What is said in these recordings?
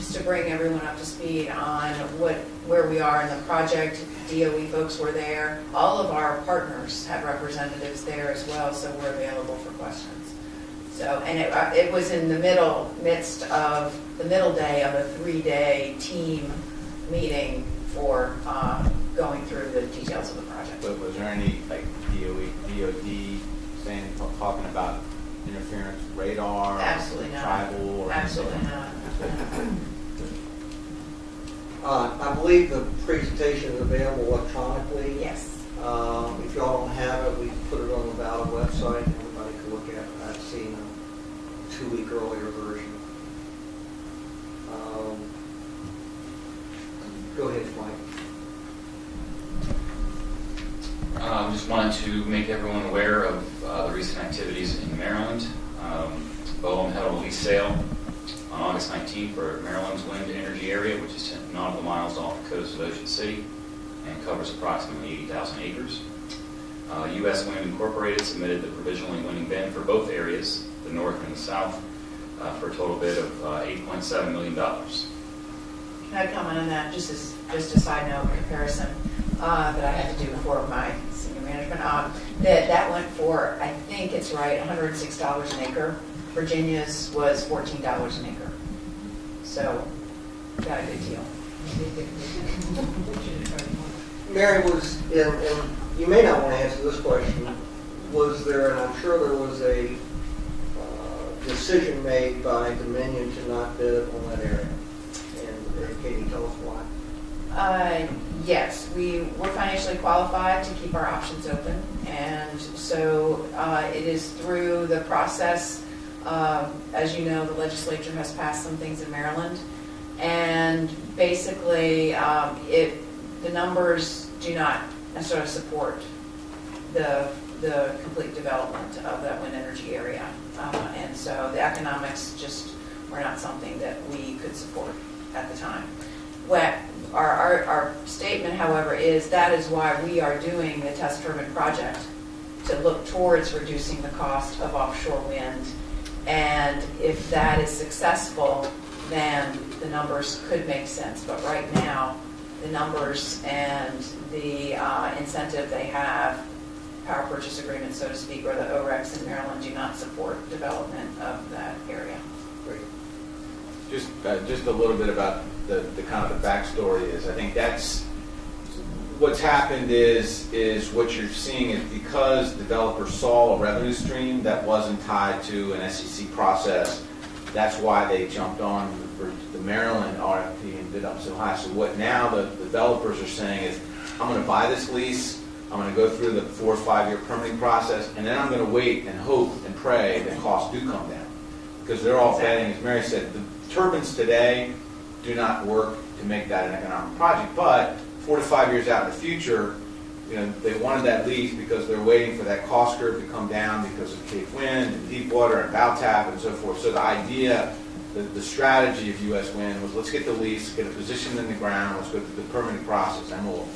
just to bring everyone up to speed on where we are in the project. DOE folks were there. All of our partners had representatives there as well, so we're available for questions. So, and it was in the midst of the middle day of a 3-day team meeting for going through the details of the project. But was there any like DOD saying, talking about interference radar? Absolutely not. Tribal? Or Absolutely not. I believe the presentation is available electronically. Yes. If y'all don't have it, we can put it on the Valley website. Everybody can look at it. I've seen a 2-week earlier version. Go ahead, Mike. Just wanted to make everyone aware of the recent activities in Maryland. BOEM held a lease sale on August 19th for Maryland's wind energy area, which is 10 nautical miles off the coast of Ocean City and covers approximately 80,000 acres. U.S. Wind Incorporated submitted the provisionally winning bid for both areas, the north and the south, for a total bid of $8.7 million. Can I comment on that? Just a side note comparison that I had to do for my senior management. That went for, I think it's right, $106 an acre. Virginia's was $14 an acre. So, got a good deal. Mary, and you may not want to answer this question, was there, and I'm sure there was a decision made by Dominion to not bid on that area? And can you tell us why? Yes, we were financially qualified to keep our options open, and so it is through the process. As you know, the legislature has passed some things in Maryland, and basically the numbers do not necessarily support the complete development of that wind energy area, and so the economics just were not something that we could support at the time. What our statement, however, is that is why we are doing the test turbine project, to look towards reducing the cost of offshore wind. And if that is successful, then the numbers could make sense. But right now, the numbers and the incentive they have, power purchase agreement, so to speak, or the ORECs in Maryland, do not support development of that area. Great. Just a little bit about the kind of the backstory is, I think that's what's happened is what you're seeing is because developers saw a revenue stream that wasn't tied to an SEC process, that's why they jumped on for the Maryland RFP and bid up so high. So what now the developers are saying is, I'm going to buy this lease, I'm going to go through the 4 or 5 year permitting process, and then I'm going to wait and hope and pray that costs do come down. Because they're all betting, as Mary said, the turbines today do not work to make that an economic project, but 4 to 5 years out in the future, you know, they wanted that lease because they're waiting for that cost curve to come down because of Cape Wind and Deepwater and Baltap and so forth. So the idea, the strategy of U.S. Wind was, let's get the lease, get a position in the ground, let's go through the permitting process, and we'll,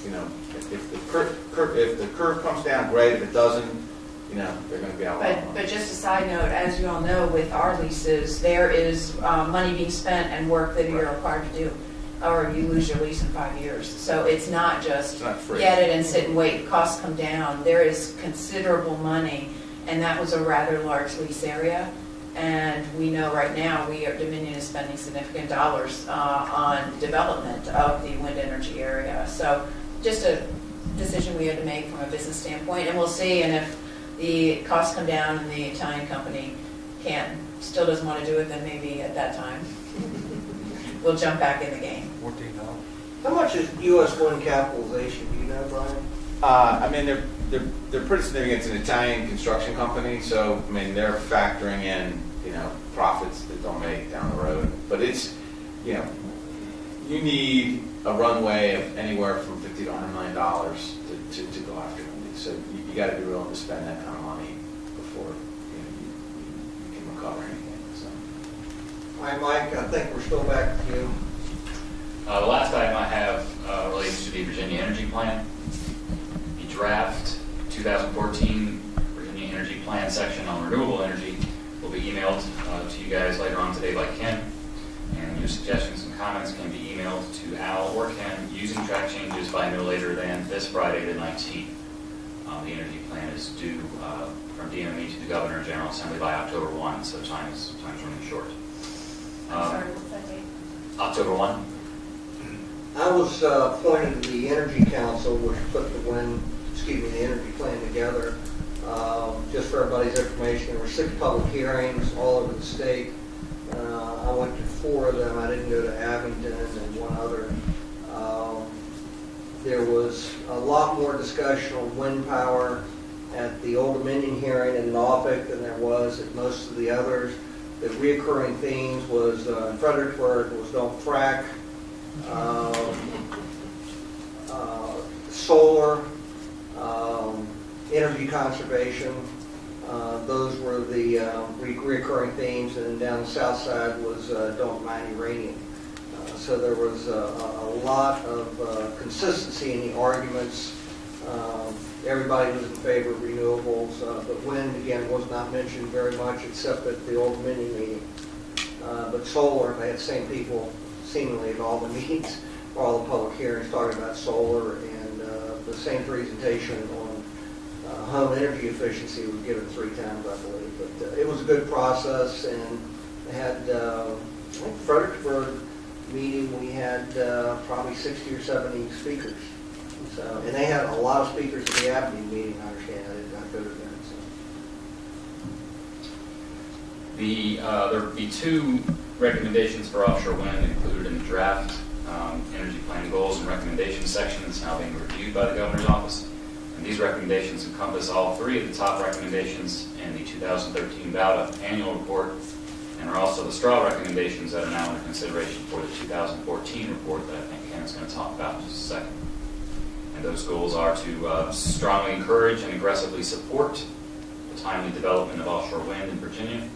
you know, if the curve comes down, great. If it doesn't, you know, they're going to be out. But just a side note, as you all know, with our leases, there is money being spent and work that you're required to do, or you lose your lease in 5 years. So it's not just get it and sit and wait, costs come down. There is considerable money, and that was a rather large lease area. And we know right now Dominion is spending significant dollars on development of the wind energy area. So just a decision we had to make from a business standpoint, and we'll see. And if the costs come down and the Italian company still doesn't want to do it, then maybe at that time we'll jump back in the game. $14. How much is U.S. Wind capitalization? Do you know, Brian? I mean, they're pretty significant. It's an Italian construction company, so I mean, they're factoring in, you know, profits that they'll make down the road. But it's, you know, you need a runway of anywhere from $50 to $100 million to go after them. So you got to be willing to spend that kind of money before you can recover anything. So. All right, Mike, I think we're still back to you. The last item I have relates to the Virginia Energy Plan. The draft 2014 Virginia Energy Plan section on renewable energy will be emailed to you guys later on today by Ken. And your suggestions and comments can be emailed to Al or Ken using track changes by no later than this Friday, the 19th. The energy plan is due from DME to the Governor and General Assembly by October 1, so time's running short. I'm sorry, what's that date? October 1. I was appointed to the Energy Council, which put the energy plan together. Just for everybody's information, there were 6 public hearings all over the state. I went to 4 of them. I didn't go to Abington and one other. There was a lot more discussion on wind power at the Old Dominion hearing in Norfolk than there was at most of the others. The reoccurring themes was in Fredericksburg was don't frack, solar, energy conservation. Those were the reoccurring themes, and then down the south side was don't mine uranium. So there was a lot of consistency in the arguments. Everybody was in favor of renewables, but wind, again, was not mentioned very much except at the Old Dominion meeting. But solar, they had the same people seemingly at all the meetings, or all the public hearings talking about solar, and the same presentation on home energy efficiency was given 3 times, I believe. But it was a good process, and they had, I think Fredericksburg meeting, we had probably 60 or 70 speakers. So, and they had a lot of speakers at the Aberdeen meeting, I understand. I did not go to that. So. There would be 2 recommendations for offshore wind included in the draft energy plan goals and recommendations section that's now being reviewed by the Governor's office. And these recommendations encompass all 3 of the top recommendations in the 2013 BAUDA annual report, and are also the straw recommendations that are now under consideration for the 2014 report that I think Ken's going to talk about in just a second. And those goals are to strongly encourage and aggressively support the timely development of offshore wind in Virginia,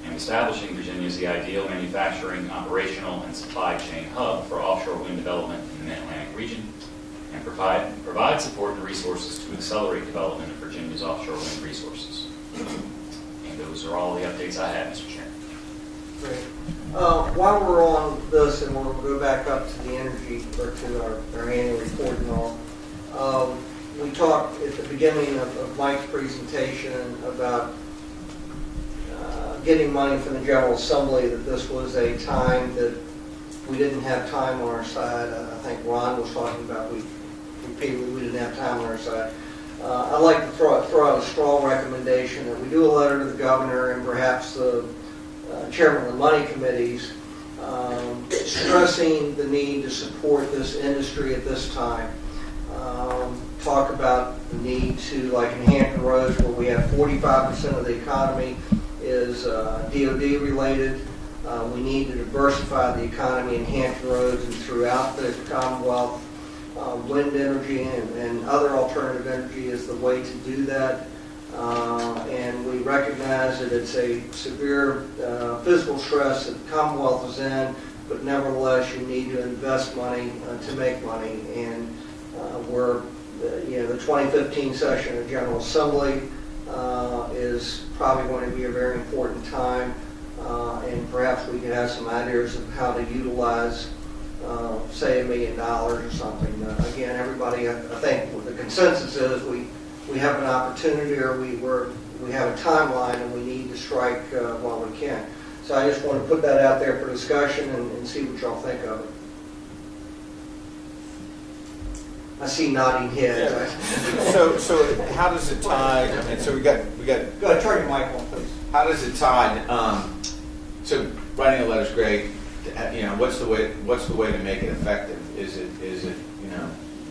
and establishing Virginia as the ideal manufacturing, operational, and supply chain hub for offshore wind development in the Mid-Atlantic region, and provide support and resources to accelerate development of Virginia's offshore wind resources. And those are all the updates I have, Mr. Chairman. Great. While we're on this, and we'll go back up to the energy, or to our annual report and all, we talked at the beginning of Mike's presentation about getting money from the General Assembly, that this was a time that we didn't have time on our side. I think Ron was talking about we didn't have time on our side. I'd like to throw out a strong recommendation that we do a letter to the governor and perhaps the chairman of the money committees stressing the need to support this industry at this time. Talk about the need to, like in Hampton Roads, where we have 45% of the economy is DOD related. We need to diversify the economy in Hampton Roads and throughout the Commonwealth. Wind energy and other alternative energy is the way to do that. And we recognize that it's a severe physical stress that the Commonwealth is in, but nevertheless you need to invest money to make money. And the 2015 session of General Assembly is probably going to be a very important time, and perhaps we could have some ideas of how to utilize, say, $1 million or something. Again, everybody, I think the consensus is we have an opportunity, or we have a timeline, and we need to strike while we can. So I just want to put that out there for discussion and see what y'all think of it. I see nodding heads. Yeah. So how does it tie? And so we got. Go ahead, turn your mic on, please. How does it tie? So writing a letter is great. What's the way to make it effective? Is it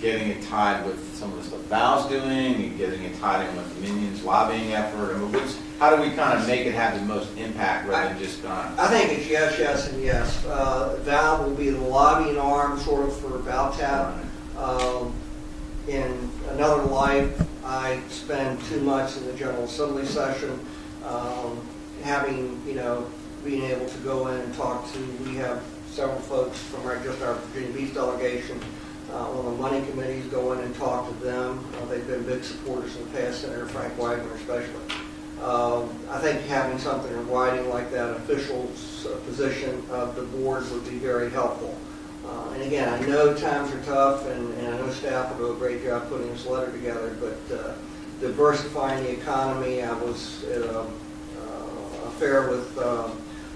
getting it tied with some of the stuff Val's doing, and getting it tied in with Dominion's lobbying effort? I mean, how do we kind of make it have the most impact rather than just kind of? I think it's yes, yes, and yes. Val will be the lobbying arm sort of for ValTap. In another life, I spend too much in the General Assembly session, being able to go in and talk to, we have several folks from just our Virginia Beach delegation on the money committees, go in and talk to them. They've been big supporters in the past, Senator Frank Wagner especially. I think having something in writing like that, official position of the board would be very helpful. And again, I know times are tough, and I know staff will do a great job putting this letter together, but diversifying the economy, I was at a fair with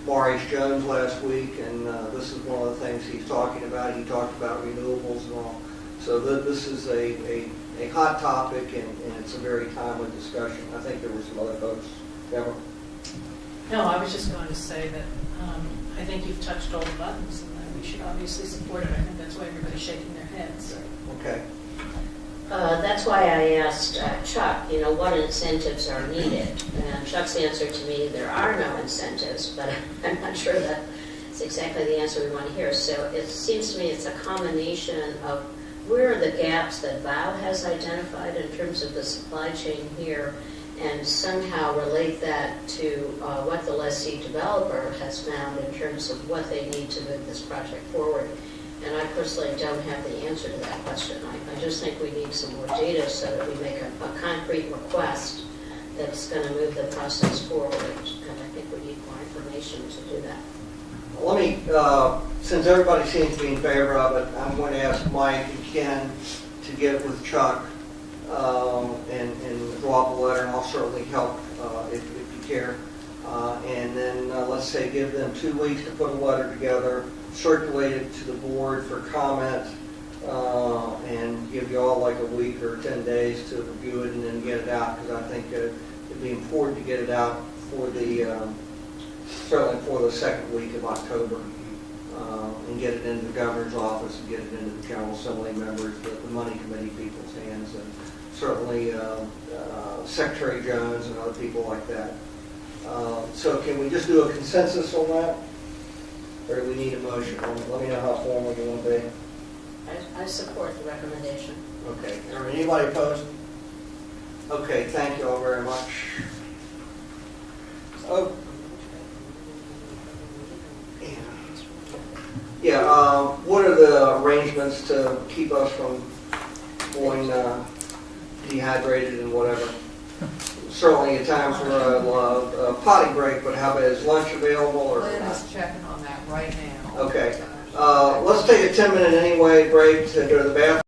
Maurice Jones last week, and this is one of the things he's talking about. He talked about renewables and all. So this is a hot topic, and it's a very timely discussion. I think there were some other folks. Deborah? No, I was just going to say that I think you've touched all the buttons, and that we should obviously support it. I think that's why everybody's shaking their heads. Okay. That's why I asked Chuck, what incentives are needed? And Chuck's answer to me, there are no incentives, but I'm not sure that's exactly the answer we want to hear. So it seems to me it's a combination of where are the gaps that Val has identified in terms of the supply chain here, and somehow relate that to what the lessee developer has found in terms of what they need to move this project forward. And I personally don't have the answer to that question. I just think we need some more data so that we make a concrete request that's going to move the process forward. And I think we need more information to do that. Let me, since everybody seems to be in favor of it, I'm going to ask Mike and Ken to get with Chuck and draw up a letter, and I'll certainly help if you care. And then let's say give them 2 weeks to put a letter together, circulate it to the board for comment, and give you all like a week or 10 days to review it and then get it out, because I think it'd be important to get it out for the certainly for the second week of October, and get it into the governor's office and get it into the General Assembly members, the money committee people's hands, and certainly Secretary Jones and other people like that. So can we just do a consensus on that? Or do we need a motion? Let me know how formal you want to be. I support the recommendation. Okay. Are anybody opposed? Okay, thank you all very much. Oh. Yeah, what are the arrangements to keep us from going dehydrated and whatever? Certainly a time for a potty break, but how about, is lunch available or Lynn not? is checking on that right now. Okay. Let's take a 10-minute anyway break to go to the bathroom.